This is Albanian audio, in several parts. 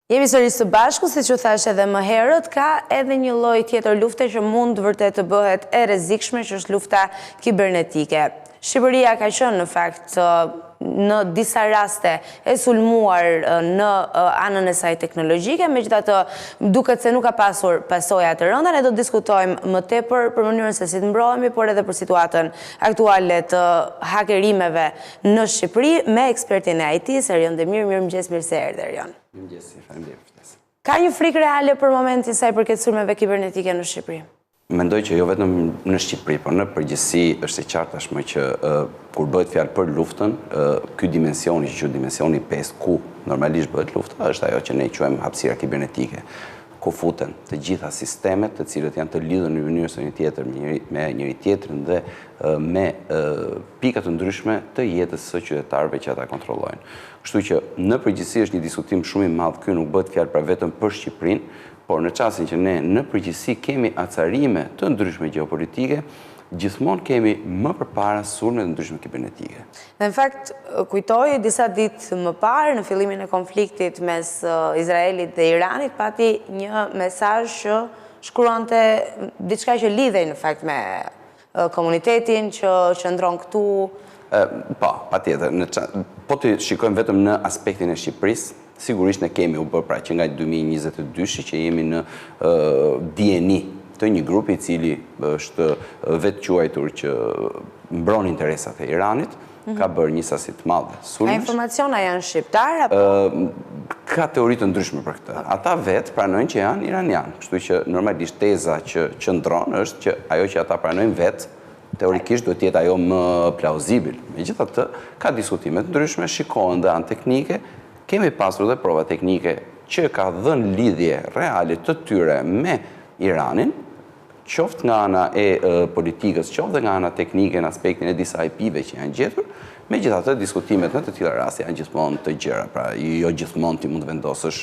Jemi sërish së bashku, si që thash edhe më herët, ka edhe një lloj tjetër lufte që mund vërtet të bëhet e rrezikshme, që është lufta kibernetike. Shqipëria ka qenë në fakt në disa raste e sulmuar në anën e saj teknologjike, megjithatë duket se nuk ka pasur pasoja të rënda. Ne do të diskutojmë më tepër për mënyrën se si të mbrohemi, por edhe për situatën aktuale të hakerimeve në Shqipëri me ekspertin e IT-s, Erion Demir. Mirëmëngjes, mirë se erdhe, Erion. Mirëmëngjes, faleminderit për ftesën. Ka një frikë reale për momentin sa i përket sulmeve kibernetike në Shqipëri? Mendoj që jo vetëm në Shqipëri, por në përgjithësi është e qartë tashmë që kur bëhet fjalë për luftën, ky dimensioni që quhet dimensioni 5, ku normalisht bëhet lufta, është ajo që ne quajmë hapësira kibernetike, ku futen të gjitha sistemet të cilët janë të lidhur në mënyrë së një tjetër me njëri tjetrin dhe me pika të ndryshme të jetës së qytetarëve që ata kontrollojnë. Kështu që në përgjithësi është një diskutim shumë i madh, ky nuk bëhet fjalë pra vetëm për Shqipërinë, por në çastin që ne në përgjithësi kemi acarime të ndryshme gjeopolitike, gjithmonë kemi më përpara sulme të ndryshme kibernetike. Dhe në fakt, kujtoj disa ditë më parë, në fillimin e konfliktit mes Izraelit dhe Iranit, pati një mesazh që shkruante diçka që lidhej në fakt me komunitetin që qëndron këtu. Patjetër. Po të shikojmë vetëm në aspektin e Shqipërisë, sigurisht ne kemi u bërë pra që nga 2022 që jemi në DNI të një grupi i cili është vetë quajtur që mbron interesat e Iranit, ka bërë një sasi të madhe sulmesh. A informaciona janë shqiptar apo? Ka teori të ndryshme për këtë. Ata vetë pranojnë që janë iranian, kështu që normalisht teza që qëndron është që ajo që ata pranojnë vetë teorikisht duhet të jetë ajo më plauzibil. Megjithatë, ka diskutime të ndryshme, shikohen dhe anë teknike. Kemi pasur dhe prova teknike që ka dhënë lidhje reale të tyre me Iranin, qoftë nga ana e politikës, qoftë nga ana teknike në aspektin e disa IP-ve që janë gjetur. Megjithatë, diskutimet në të tilla raste janë gjithmonë të gjera, pra jo gjithmonë ti mund të vendosësh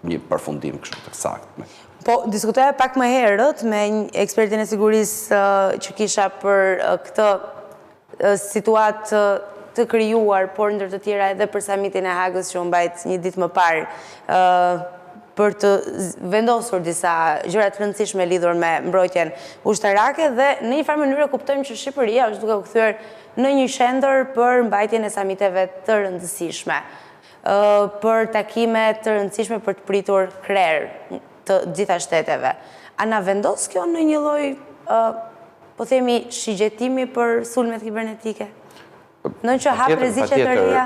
një përfundim kështu të saktë. Po, diskutoja pak më herët me ekspertin e sigurisë që kisha për këtë situatë të krijuar, por ndër të tjera edhe për samitin e Hagës që u mbajt një ditë më parë, për të vendosur disa gjëra të rëndësishme lidhur me mbrojtjen ushtarake, dhe në një farë mënyrë kuptojmë që Shqipëria është duke u kthyer në një qendër për mbajtjen e samiteve të rëndësishme, për takime të rëndësishme për të pritur krer të gjitha shteteve. A na vendos kjo në një lloj, po themi, shigjetimi për sulmet kibernetike? Në që hap rreziqe të reja?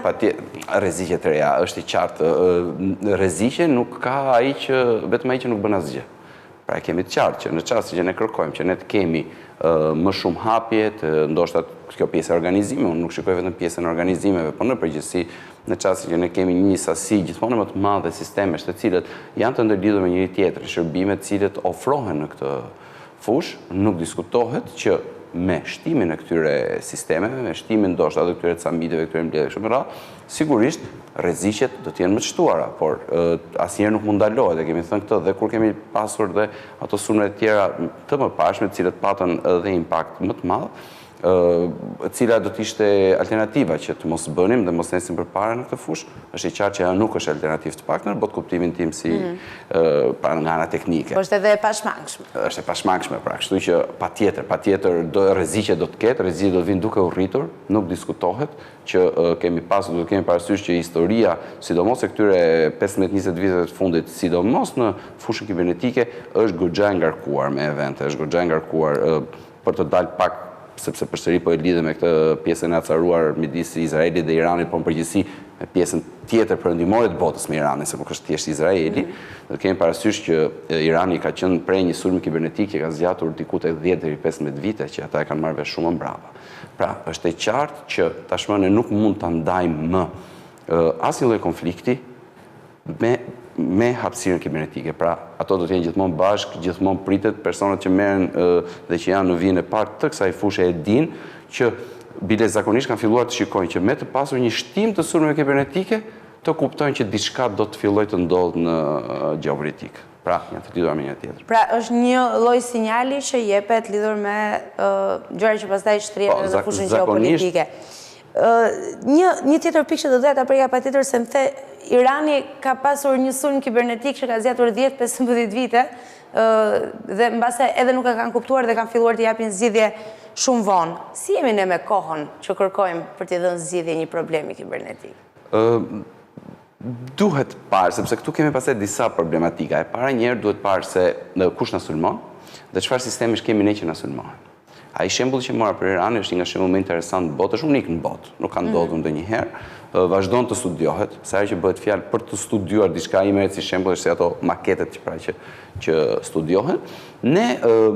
Rreziqe të reja, është i qartë. Rreziqe nuk ka vetëm ai që nuk bën asgjë. Pra kemi të qartë që në çast që ne kërkojmë që ne të kemi më shumë hapje, ndoshta kjo pjesë e organizimit, unë nuk shikoj vetëm pjesën e organizimeve, por në përgjithësi në çast që ne kemi një sasi gjithmonë më të madhe sistemesh të cilët janë të ndërlidhur me njëri tjetrin, shërbime të cilët ofrohen në këtë fushë, nuk diskutohet që me shtimin e këtyre sistemeve, me shtimin ndoshta edhe këtyre samiteve, këtyre mbledhjeve kështu me radhë, sigurisht rreziqet do të jenë më të shtuara, por asnjëherë nuk mund ndalohet, e kemi thënë këtë dhe kur kemi pasur dhe ato sulme të tjera të mëparshme, të cilët patën edhe impakt më të madh, cila do të ishte alternativa që të mos bënim dhe mos nesim përpara në këtë fushë, është i qartë që ajo nuk është alternativë të paktën, bot kuptimin tim si nga ana teknike. Po është edhe e pashmangshme. Është e pashmangshme, pra, kështu që patjetër rreziqe do të ketë, rreziqet do të vinë duke u rritur, nuk diskutohet që kemi pasur, do të kemi parasysh që historia, sidomos e këtyre 15-20 viteve të fundit, sidomos në fushën kibernetike, është goxha e ngarkuar me evente, është goxha e ngarkuar për të dalë pak, sepse përsëri po e lidhe me këtë pjesën e acaruar midis Izraelit dhe Iranit, por në përgjithësi me pjesën tjetër perëndimore të botës me Iranin, se nuk është thjesht Izraeli. Do kemi parasysh që Irani ka qenë prej një sulmi kibernetik që ka zgjatur diku tek 10 deri 15 vite, që ata e kanë marrë vesh shumë mbrapa. Pra, është e qartë që tashmë ne nuk mund ta ndajmë më asnjë lloj konflikti me hapësirën kibernetike. Pra, ato do të jenë gjithmonë bashkë, gjithmonë pritet, personat që merren dhe që janë në vijën e parë të kësaj fushë e dinë që bile zakonisht kanë filluar të shikojnë që me të pasur një shtim të sulmeve kibernetike, të kuptojnë që diçka do të fillojë të ndodhë në gjeopolitikë. Pra, janë të lidhura me një tjetër. Pra, është një lloj sinjali që jepet lidhur me gjëra që pastaj shtrihen në fushën gjeopolitike. Një tjetër pikë që do doja ta përja patjetër se më the Irani ka pasur një sulm kibernetik që ka zgjatur 10-15 vite dhe mbase edhe nuk e kanë kuptuar dhe kanë filluar të japin zgjidhje shumë vonë. Si jemi ne me kohën që kërkojmë për t'i dhënë zgjidhje një problemi kibernetik? Duhet parë, sepse këtu kemi pasur disa problematika. E para njerë duhet parë se kush na sulmon dhe çfarë sistemi kemi ne që na sulmon. Ai shembulli që mora për Iranin është një nga shembull më interesant në botë, është unik në botë, nuk ka ndodhur ndonjëherë. Vazhdon të studiohet, sa herë që bëhet fjalë për të studiuar diçka i merret si shembull është ato maketet që studiohen. Ne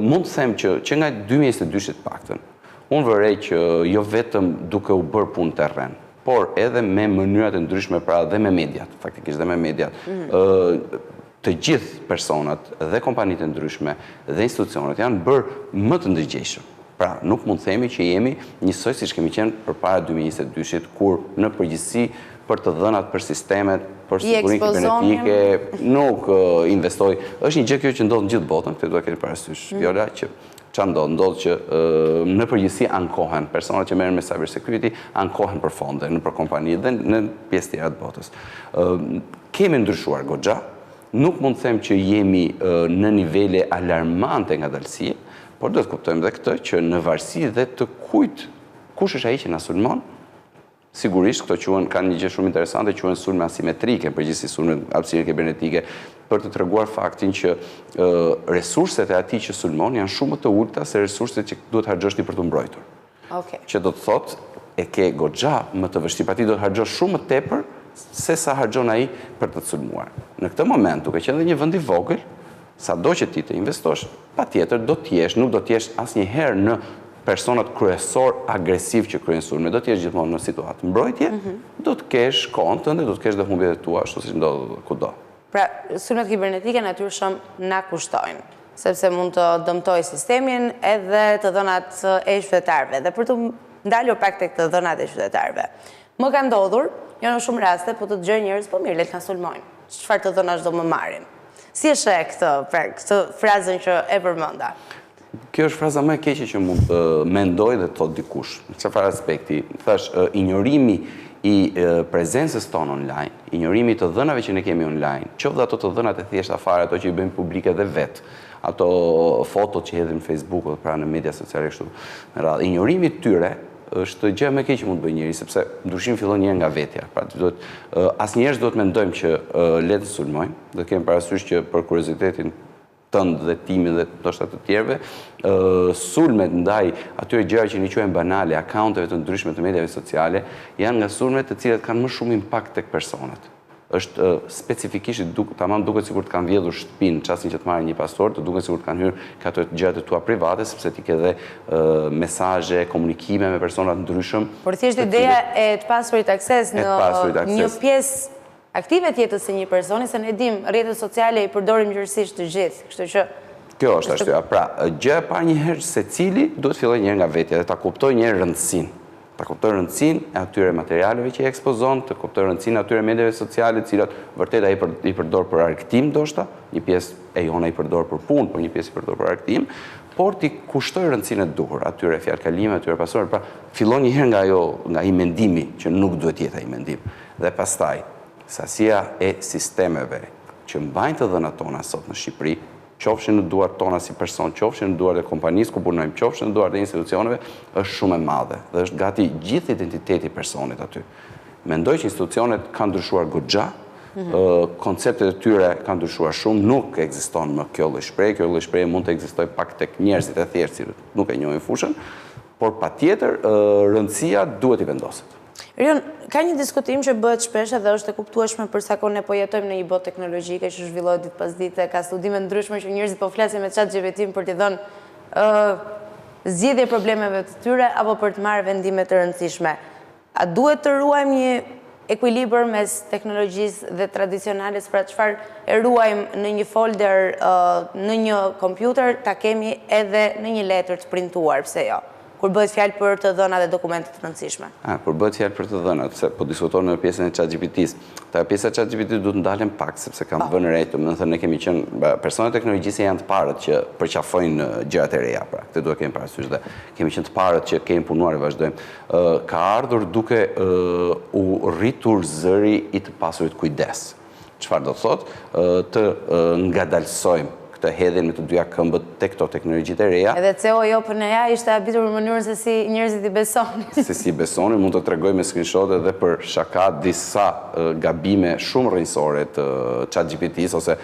mund të them që nga 2022 të paktën, unë vërej që jo vetëm duke u bërë punë terren, por edhe me mënyrat e ndryshme pra dhe me mediat, faktikisht dhe me mediat. Të gjithë personat dhe kompanitë e ndryshme dhe institucionet janë bërë më të ndërgjegjshëm. Pra, nuk mund të themi që jemi njësoj si kemi qenë përpara 2022-shit, kur në përgjithësi për të dhënat për sistemet, për sigurinë kibernetike, nuk investoj. Është një gjë kjo që ndodh në gjithë botën, këtë duhet keni parasysh, Viola, që çfarë ndodh që në përgjithësi ankohen personat që merren me cyber security, ankohen për fonde, në për kompani dhe në pjesë tjera të botës. Kemi ndryshuar goxha, nuk mund të them që jemi në nivele alarmante nga dalësie, por do të kuptojmë dhe këtë që në varësi dhe të kujt, kush është ai që na sulmon, sigurisht këto kanë një gjë shumë interesante, quhen sulme asimetrike, përgjithësi sulme hapësirë kibernetike, për të treguar faktin që resurset e atij që sulmon janë shumë më të ulta se resurset që duhet harxhosh ti për të mbrojtur. Që do të thotë e ke goxha më të vështirë, pra ti do të harxhosh shumë më tepër se sa harxhon ai për të sulmuar. Në këtë moment, duke qenë dhe një vend i vogël, sado që ti të investosh, patjetër nuk do t'jesh asnjëherë në personat kryesor agresiv që kryejnë sulme, do t'jesh gjithmonë në situatë mbrojtje, do të kesh kohën tënde, do të kesh dhe humbjet e tua, ashtu siç ndodh kudo. Pra, sulmet kibernetike natyrshëm na kushtojnë, sepse mund të dëmtojë sistemin edhe të dhënat e qytetarëve. Dhe për të ndalur pak tek të dhënat e qytetarëve. Më ka ndodhur, jo në shumë raste, po të dëgjoj njerëz, po mirë, le të na sulmojnë. Çfarë të dhënash do më marrin? Si është këtë frazën që e përmenda? Kjo është fraza më e keqe që mund të mendoj dhe të thotë dikush. Në çfarë aspekti? Thash, injorimi i prezencës tonë online, injorimi të dhënave që ne kemi online, qoftë ato të dhënat e thjeshta fare, ato që i bëjmë publike dhe vetë, ato fotot që hedhim në Facebook ose pra në media sociale kështu me radhë, injorimi i tyre është gjë më e keqe që mund të bëjë njëri, sepse ndryshimi fillon njëherë nga vetja. Pra, asnjëherë do të mendojmë që le të sulmojmë, do të kemi parasysh që për kuriozitetin tënd dhe timin dhe ndoshta të tjerëve, sulmet ndaj atyre gjëra që ne quajmë banale, akaunteve të ndryshme të mediave sociale, janë nga sulmet të cilat kanë më shumë impakt tek personat. Është specifikisht tamam duket sikur të kanë vjedhur shtëpinë, çastin që të marrin një pastor, të duket sikur të kanë hyrë ato gjërat e tua private, sepse ti ke dhe mesazhe, komunikime me persona të ndryshëm. Por thjesht ideja e të pasurit akses në një pjesë aktive të jetës së një personi, se ne dim rrjetet sociale i përdorim gjërësisht të gjithë, kështu që kjo është ashtu. Pra, gjëja e parë njëherë secili duhet fillojë njëherë nga vetja dhe ta kuptojë njëherë rëndësinë. Ta kuptoj rëndësinë e atyre materialeve që i ekspozon, të kuptoj rëndësinë e atyre mediave sociale, të cilat vërtet ai i përdor për argëtim ndoshta, një pjesë e jona i përdor për punë, por një pjesë i përdor për argëtim, por ti kushtoj rëndësinë e duhur atyre fjalëkalime, atyre pasorë, pra fillon një herë nga ai mendimi që nuk duhet jetë ai mendim. Dhe pastaj sasia e sistemeve që mbajnë të dhënat tona sot në Shqipëri, qofshin në duart tona si person, qofshin në duart e kompanisë ku punojmë, qofshin në duart e institucioneve, është shumë e madhe dhe është gati gjithë identiteti i personit aty. Mendoj që institucionet kanë ndryshuar goxha, konceptet e tyre kanë ndryshuar shumë, nuk ekziston më kjo lloj shprehje, kjo lloj shprehje mund të ekzistojë pak tek njerëzit e thjeshtë që nuk e njohin fushën, por patjetër rëndësia duhet i vendoset. Rion, ka një diskutim që bëhet shpesh dhe është e kuptueshme për sa kohë ne po jetojmë në një botë teknologjike që zhvillohet ditë pas dite, ka studime ndryshme që njerëzit po flasin me ChatGPT për t'i dhënë zgjidhje problemeve të tyre apo për të marrë vendime të rëndësishme. A duhet të ruajmë një ekuilibër mes teknologjisë dhe tradicionales, pra çfarë e ruajmë në një folder në një kompjuter, ta kemi edhe në një letër të printuar, pse jo? kur bëhet fjalë për të dhëna dhe dokumente të rëndësishme? Kur bëhet fjalë për të dhënat, se po diskutojmë në pjesën e ChatGPT-s. Pjesa e ChatGPT duhet ndalen pak, sepse kam vënë re, domethënë ne kemi qenë personat e teknologjisë janë të parët që përqafojnë gjërat e reja, pra këtë duhet kemi parasysh dhe kemi qenë të parët që kemi punuar e vazhdojmë. Ka ardhur duke u rritur zëri i të pasurit kujdes. Çfarë do thotë? Të ngadalsojmë këtë hedhjen me të dyja këmbët tek këto teknologjitë e reja. Edhe CEO i OpenAI ishte habitur në mënyrën se si njerëzit i besonin. Si besonin, mund të tregoj me screenshot edhe për shaka disa gabime shumë rrënjësore të ChatGPT-s ose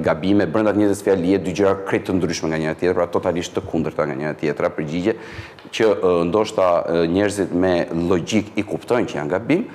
gabime brenda të njëjtës fjalie, dy gjëra krejt të ndryshme nga njëra tjetra, pra totalisht të kundërta nga njëra tjetra, përgjigje që ndoshta njerëzit me logjik i kuptojnë që janë gabim,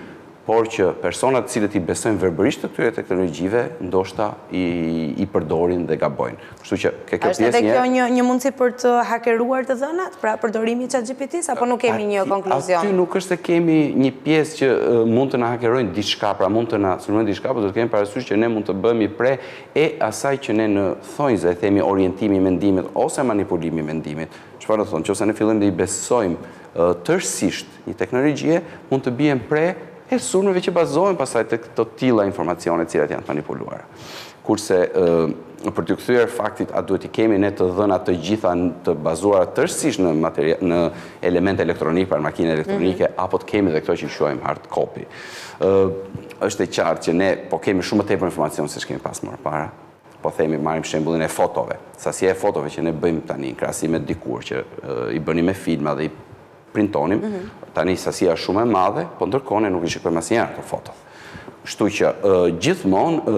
por që personat cilët i besojnë verbërisht të këtyre teknologjive, ndoshta i përdorin dhe gabojnë. Kështu që kjo Është pjesë edhe kjo një mundësi për të hakeruar të dhënat, pra përdorimi i ChatGPT-s, apo nuk kemi një konkluzion? Aty nuk është se kemi një pjesë që mund të na hakerojnë diçka, pra mund të na sulmojnë diçka, por do të kemi parasysh që ne mund të bëhemi pre e asaj që ne në thonjze e themi orientimi i mendimit ose manipulimi i mendimit. Çfarë do thonë? Nëse ne fillojmë të i besojmë tërësisht një teknologjie, mund të bijem pre e sulmeve që bazohen pasaj të këto tilla informacione cilat janë manipuluara. Kurse për të kthyer faktit, a duhet i kemi ne të dhëna të gjitha të bazuara tërësisht në elemente elektronik, pra makine elektronike, apo të kemi dhe këto që i quajmë hard copy. Është e qartë që ne po kemi shumë më tepër informacion se ç'kemi pas më parë. Po themi, marrim shembullin e fotove. Sasia e fotove që ne bëjmë tani në krahasim me dikur që i bënim me filma dhe i printonim, tani sasia është shumë e madhe, po ndërkohë ne nuk i shikojmë asnjëherë ato foto. Kështu që gjithmonë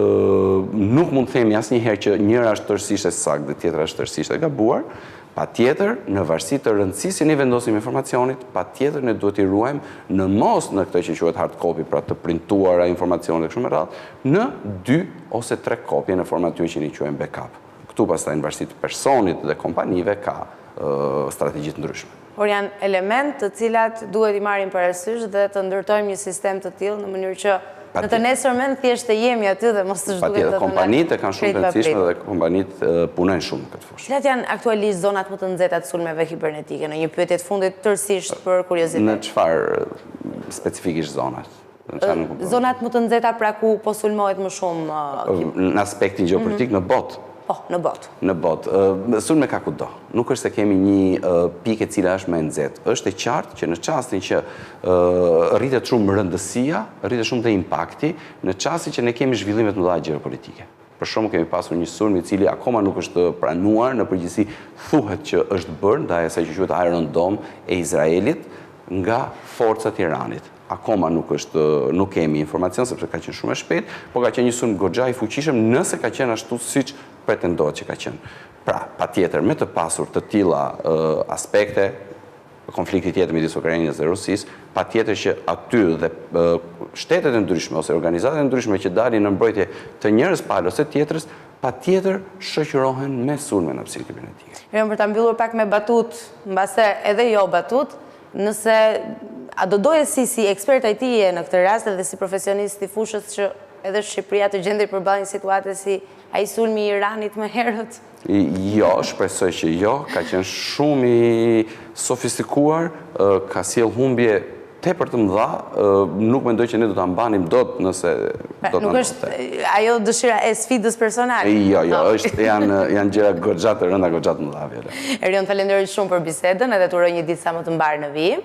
nuk mund të themi asnjëherë që njëra është tërësisht e saktë dhe tjetra është tërësisht e gabuar. Patjetër, në varësi të rëndësisë që ne vendosim informacionit, patjetër ne duhet i ruajmë në mos në këtë që quhet hard copy, pra të printuara informacione dhe kështu me radhë, në 2 ose 3 kopje në format që ne quajmë backup. Këtu pastaj në varësi të personit dhe kompanive ka strategji të ndryshme. Por janë element të cilat duhet i marrim parasysh dhe të ndërtojmë një sistem të tillë në mënyrë që në të nesërmen thjesht të jemi aty dhe mos të zhduket të Patjetër, kompanitë kanë shumë të rëndësishme dhe kompanitë punojnë shumë në këtë fushë. Cilat janë aktualisht zonat më të nxehta të sulmeve kibernetike? Në një pyetje të fundit tërësisht për kuriozitet. Në çfarë specifikisht zonat? Zonat më të nxehta pra ku po sulmohet më shumë në aspektin gjeopolitik në botë. Po, në botë. Në botë. Sulme ka kudo. Nuk është se kemi një pikë e cila është më e nxehtë. Është e qartë që në çastin që rritet shumë rëndësia, rritet shumë dhe impakti, në çastin që ne kemi zhvillime të mëdha gjeopolitike. Për shembull, kemi pasur një sulm i cili akoma nuk është pranuar, në përgjithësi thuhet që është bërë ndaj asaj që quhet Iron Dome e Izraelit nga forcat e Iranit. Akoma nuk kemi informacion sepse ka qenë shumë e shpejtë, por ka qenë një sulm goxha i fuqishëm nëse ka qenë ashtu siç pretendohet që ka qenë. Pra, patjetër me të pasur të tilla aspekte, konflikti tjetër midis Ukrainës dhe Rusisë, patjetër që aty dhe shtetet e ndryshme ose organizatat e ndryshme që dalin në mbrojtje të njërës palë ose tjetrës, patjetër shoqërohen me sulme në hapësirë kibernetike. Për ta mbyllur pak me batut, mbase edhe jo batut, nëse a do doje si ekspert IT-je në këtë rast edhe si profesionist i fushës që edhe Shqipëria të gjendej përballë një situate si ai sulmi i Iranit më herët? Jo, shpresoj që jo, ka qenë shumë i sofistikuar, ka sjell humbje tepër të mëdha, nuk mendoj që ne do ta mbanim dot nëse do ta. Nuk është ajo dëshira e sfidës personale. Jo, janë gjëra goxha të rënda, goxha të mëdha. Erion, falenderoj shumë për bisedën edhe të uroj një ditë sa më të mbar në vijim.